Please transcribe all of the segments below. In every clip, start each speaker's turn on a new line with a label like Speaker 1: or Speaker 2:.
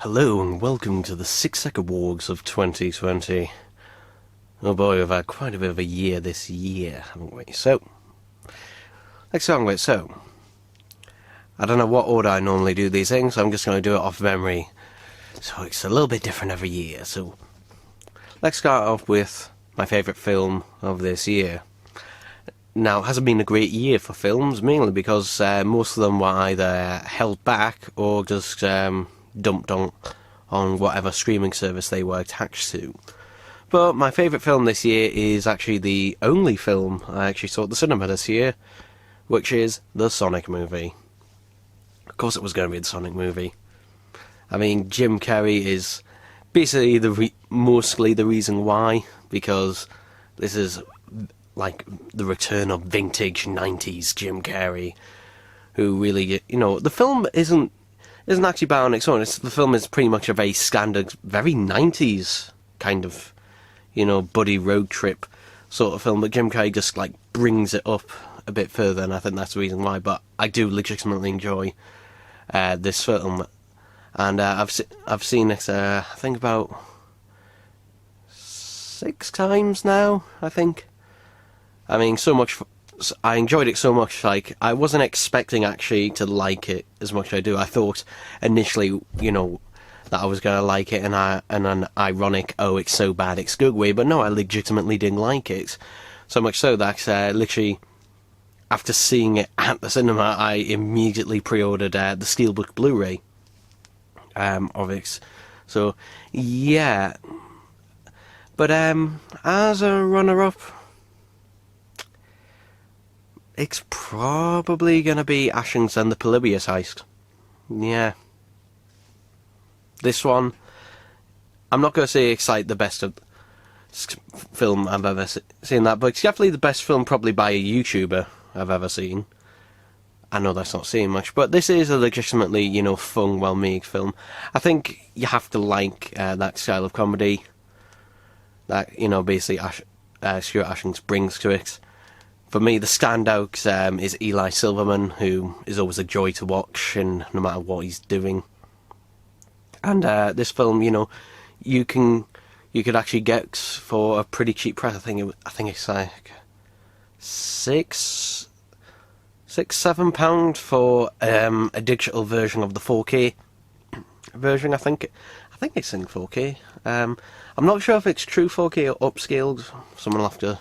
Speaker 1: Hello and welcome to the 6-Second Walks of 2020. Oh boy, we've had quite a bit of a year this year, haven't we? So, next song with I don't know what order I normally do these things, so I'm just going to do it off memory. So it's a little bit different every year. So, let's start off with my favourite film of this year. Now, it hasn't been a great year for films, mainly because most of them were either held back or just dumped on whatever streaming service they were attached to. But my favourite film this year is actually the only film I actually saw at the cinema this year, which is the Sonic movie. Of course it was going to be the Sonic movie. I mean, Jim Carrey is basically mostly the reason why, because this is like the return of vintage 90s Jim Carrey, who really, the film isn't actually bad on its own. The film is pretty much a very standard, very 90s kind of, buddy road trip sort of film, but Jim Carrey just, brings it up a bit further, and I think that's the reason why. But I do legitimately enjoy this film, and I've seen it, I think, about 6 times now, I think. I mean, I enjoyed it so much, I wasn't expecting actually to like it as much as I do. I thought initially, that I was going to like it in an ironic, oh, it's so bad, it's good way, but no, I legitimately didn't like it. So much so that, literally, after seeing it at the cinema, I immediately pre-ordered the Steelbook Blu-ray of it. So, yeah. But, as a runner-up, it's probably going to be Ashings and the Polybius Heist. Yeah. This one, I'm not going to say it's the best of film I've ever seen that, but it's definitely the best film probably by a YouTuber I've ever seen. I know that's not saying much, but this is a legitimately, fun, well-made film. I think you have to like that style of comedy that, basically Stuart Ashings brings to it. For me, the standout is Eli Silverman, who is always a joy to watch, and no matter what he's doing. And this film, you could actually get for a pretty cheap price. I think it's like £6-7 for a digital version of the 4K version. I think it's in 4K. I'm not sure if it's true 4K or upscaled. Someone will have to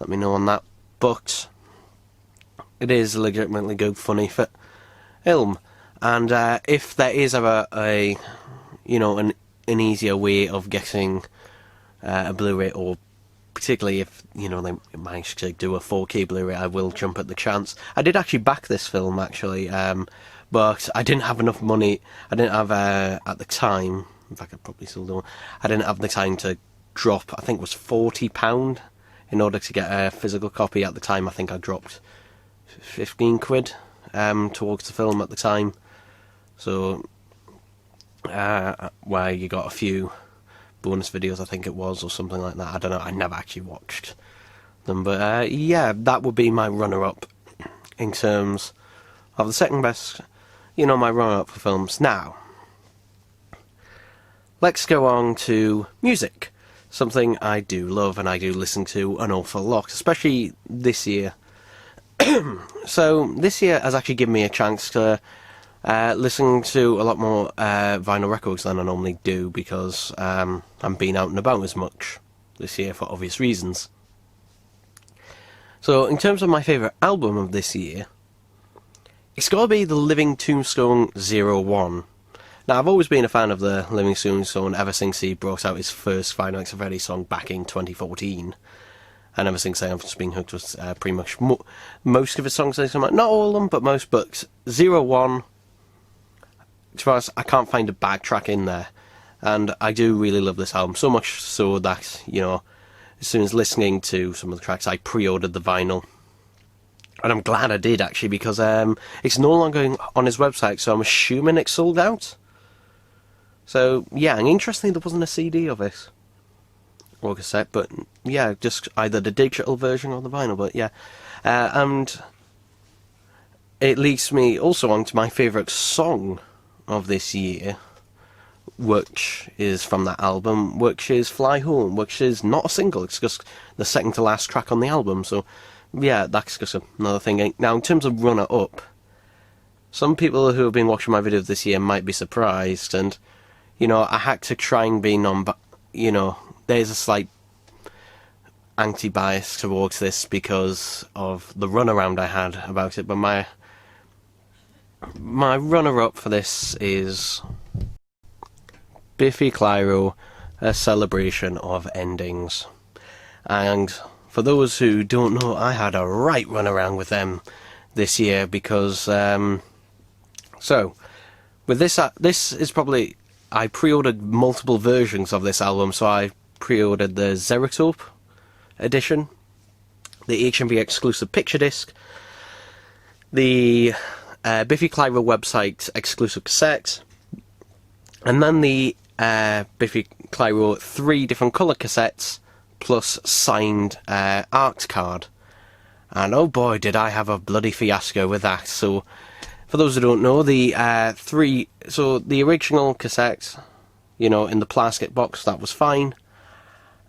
Speaker 1: let me know on that. But it is a legitimately good, funny film, and if there is ever an easier way of getting a Blu-ray, or particularly if they manage to do a 4K Blu-ray, I will jump at the chance. I did actually back this film actually, but I didn't have enough money. I didn't have at the time. In fact, I probably still don't. I didn't have the time to drop. I think it was £40. In order to get a physical copy at the time. I think I dropped 15 quid towards the film at the time. So, where you got a few bonus videos, I think it was, or something like that. I don't know, I never actually watched them. But, yeah, that would be my runner-up in terms of the second best, my runner-up for films. Now, let's go on to music. Something I do love and I do listen to an awful lot, especially this year. So this year has actually given me a chance to listen to a lot more vinyl records than I normally do, because I'm being out and about as much this year for obvious reasons. So in terms of my favourite album of this year, it's got to be The Living Tombstone 01. Now, I've always been a fan of the Living Tombstone ever since he brought out his first Five Nights at Freddy's song back in 2014. And ever since then, I've just been hooked with pretty much most of his songs. Not all of them, but most. But 01, as far as I can't find a bad track in there. And I do really love this album, so much so that, as soon as listening to some of the tracks, I pre-ordered the vinyl. And I'm glad I did, actually, because it's no longer on his website, so I'm assuming it's sold out. So, yeah, and interestingly, there wasn't a CD of it, or cassette, but, yeah, just either the digital version or the vinyl, but, yeah. And it leads me also on to my favourite song of this year, which is from that album, which is Fly Home, which is not a single, it's just the second to last track on the album. So yeah, that's just another thing. Now, in terms of runner-up, some people who have been watching my videos this year might be surprised, and, you know, I had to try and be you know, there's a slight anti-bias towards this because of the runaround I had about it, but my runner-up for this is Biffy Clyro, A Celebration of Endings. And for those who don't know, I had a right runaround with them this year because, so, with this is probably, I pre-ordered multiple versions of this album, so I pre-ordered the Zerotope edition, the HMV exclusive picture disc, the Biffy Clyro website exclusive cassette, and then the Biffy Clyro 3 different colour cassettes, plus signed art card. And oh boy, did I have a bloody fiasco with that. So, for those who don't know, the the original cassette, you know, in the plastic box, that was fine.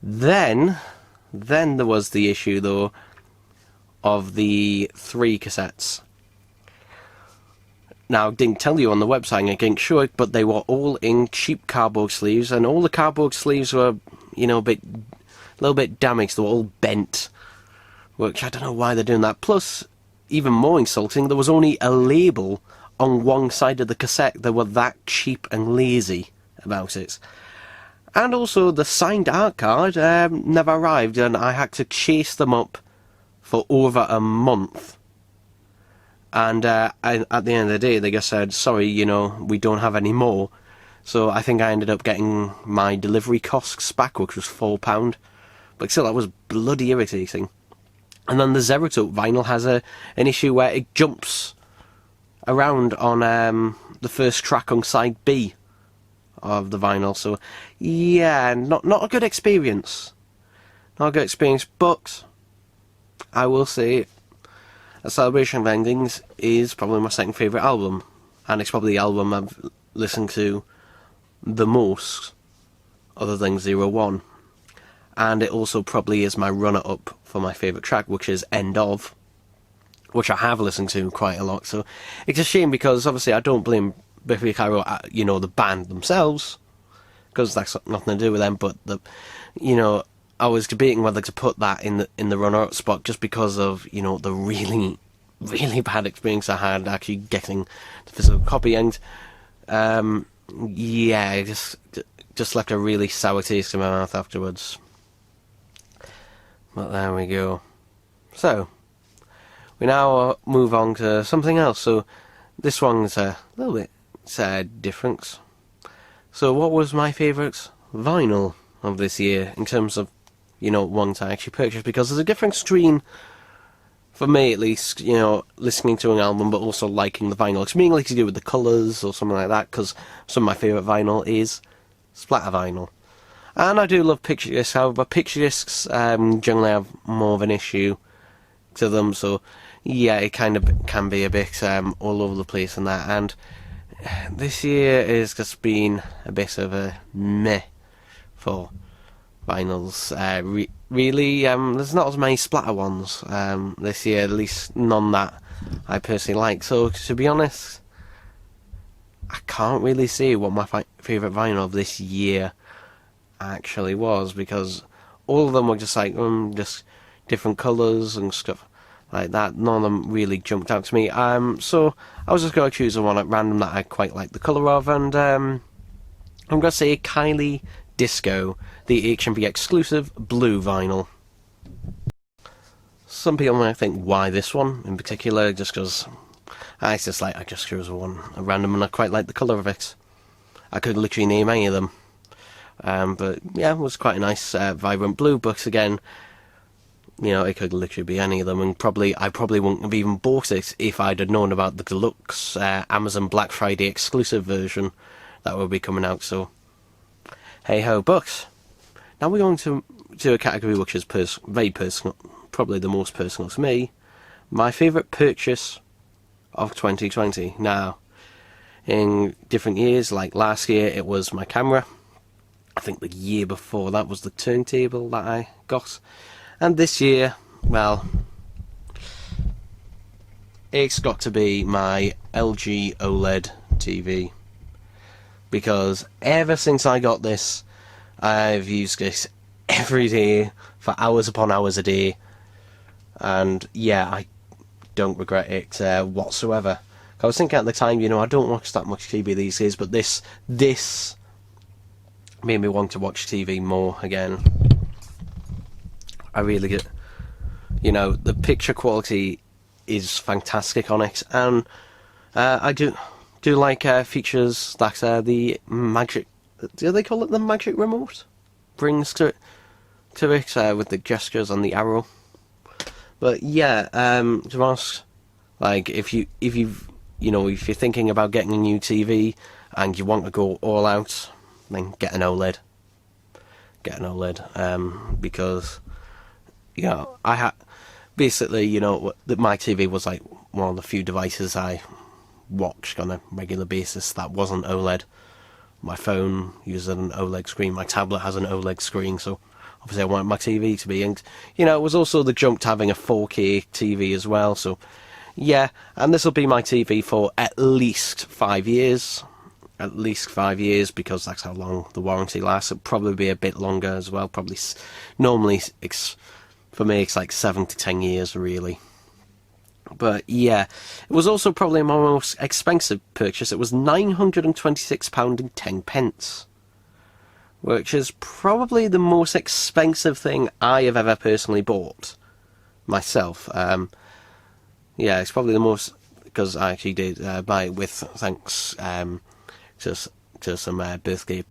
Speaker 1: Then there was the issue, though, of the 3 cassettes. Now, I didn't tell you on the website, I didn't show it, but they were all in cheap cardboard sleeves, and all the cardboard sleeves were, you know, a little bit damaged. They were all bent, which I don't know why they're doing that. Plus, even more insulting, there was only a label on one side of the cassette. They were that cheap and lazy about it. And also, the signed art card never arrived, and I had to chase them up for over a month. And at the end of the day, they just said, sorry, you know, we don't have any more. So I think I ended up getting my delivery costs back, which was £4. But still, that was bloody irritating. And then the Zerotope vinyl has an issue where it jumps around on the first track on side B of the vinyl. So, yeah, not a good experience. Not a good experience, but I will say A Celebration of Endings is probably my second favourite album, and it's probably the album I've listened to the most, other than 01. And it also probably is my runner-up for my favourite track, which is End Of, which I have listened to quite a lot. So it's a shame because obviously I don't blame Biffy Clyro, you know, the band themselves, because that's nothing to do with them, but you know, I was debating whether to put that in the runner-up spot just because of, you know, the really, really bad experience I had actually getting the physical copy, and yeah, it just left a really sour taste in my mouth afterwards. But there we go. So, we now move on to something else. So, this one's a little bit different. So, what was my favourite vinyl of this year in terms of, you know, ones I actually purchased? Because there's a difference between, for me at least, you know, listening to an album but also liking the vinyl. It's mainly to do with the colours or something like that, because some of my favourite vinyl is splatter vinyl. And I do love picture discs, however, picture discs generally have more of an issue to them, so yeah, it kind of can be a bit all over the place and that. And this year has just been a bit of a meh for vinyls. Really, there's not as many splatter ones this year, at least none that I personally like. So, to be honest, I can't really say what my favourite vinyl of this year actually was, because all of them were just like just different colours and stuff like that. None of them really jumped out to me. So I was just going to choose one at random that I quite like the colour of, and I'm going to say Kylie Disco, the HMV exclusive blue vinyl. Some people might think, why this one in particular? Just because I just chose one at random, and I quite like the colour of it. I could literally name any of them. But yeah, it was quite a nice vibrant blue, but again, you know, it could literally be any of them, and I probably wouldn't have even bought it if I'd have known about the deluxe Amazon Black Friday exclusive version that will be coming out. So hey ho. But now we're going to a category which is very personal, probably the most personal to me. My favourite purchase of 2020. Now, in different years. Like last year it was my camera. I think the year before that was the turntable that I got. And this year, well, it's got to be my LG OLED TV. Because ever since I got this, I've used this every day for hours upon hours a day. And yeah, I don't regret it whatsoever. I was thinking at the time, you know, I don't watch that much TV these days, but this made me want to watch TV more again. I really get, you know, the picture quality is fantastic on it, and I do like features that the magic, do they call it the magic remote, brings to it with the gestures and the arrow. But yeah, to ask, like, if you're thinking about getting a new TV and you want to go all out, then get an OLED. Get an OLED, because, you know, basically, you know, my TV was like one of the few devices I watched on a regular basis that wasn't OLED. My phone uses an OLED screen, my tablet has an OLED screen, so obviously I wanted my TV to be, and, you know, it was also the jump to having a 4K TV as well, so, yeah, and this will be my TV for at least 5 years. At least 5 years, because that's how long the warranty lasts. It'll probably be a bit longer as well, probably, normally, for me, it's like 7 to 10 years, really. But, yeah, it was also probably my most expensive purchase. It was £926.10. Which is probably the most expensive thing I have ever personally bought myself. Yeah, it's probably the most, because I actually did buy it with thanks to some birthday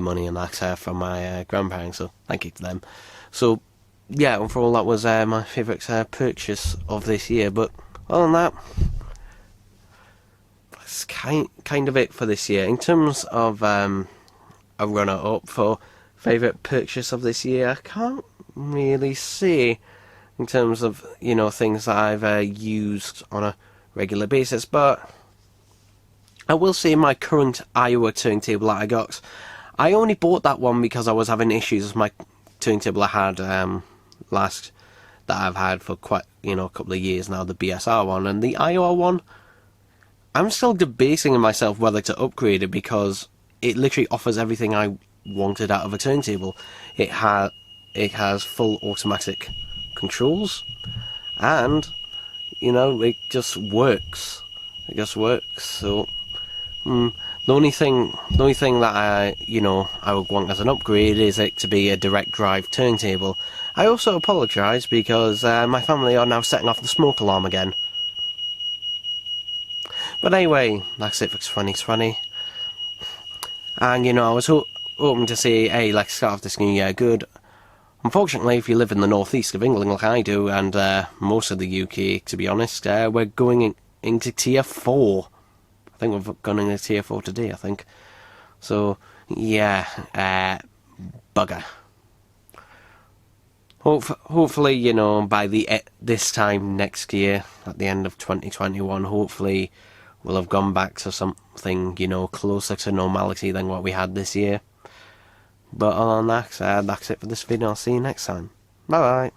Speaker 1: money and that from my grandparents, so thank you to them. So yeah, overall that was my favourite purchase of this year. But other than that, that's kind of it for this year. In terms of a runner-up for favourite purchase of this year, I can't really see in terms of, you know, things that I've used on a regular basis, but I will say my current Iowa turntable that I got, I only bought that one because I was having issues with my turntable I had that I've had for quite, you know, a couple of years now, the BSR one. And the Iowa one, I'm still debating in myself whether to upgrade it, because it literally offers everything I wanted out of a turntable. It has full automatic controls, and, you know, it just works. It just works. So the only thing that I would want as an upgrade is it to be a direct drive turntable. I also apologise because my family are now setting off the smoke alarm again. But anyway, that's it for 2020. And, you know, I was hoping to say, hey, let's start off this new year good. Unfortunately, if you live in the northeast of England like I do, and most of the UK, to be honest, we're going into Tier 4. I think we've gone into Tier 4 today, I think. So, yeah, bugger. Hopefully, you know, by this time next year, at the end of 2021, hopefully we'll have gone back to something, you know, closer to normality than what we had this year. But other than that, that's it for this video. I'll see you next time. Bye bye.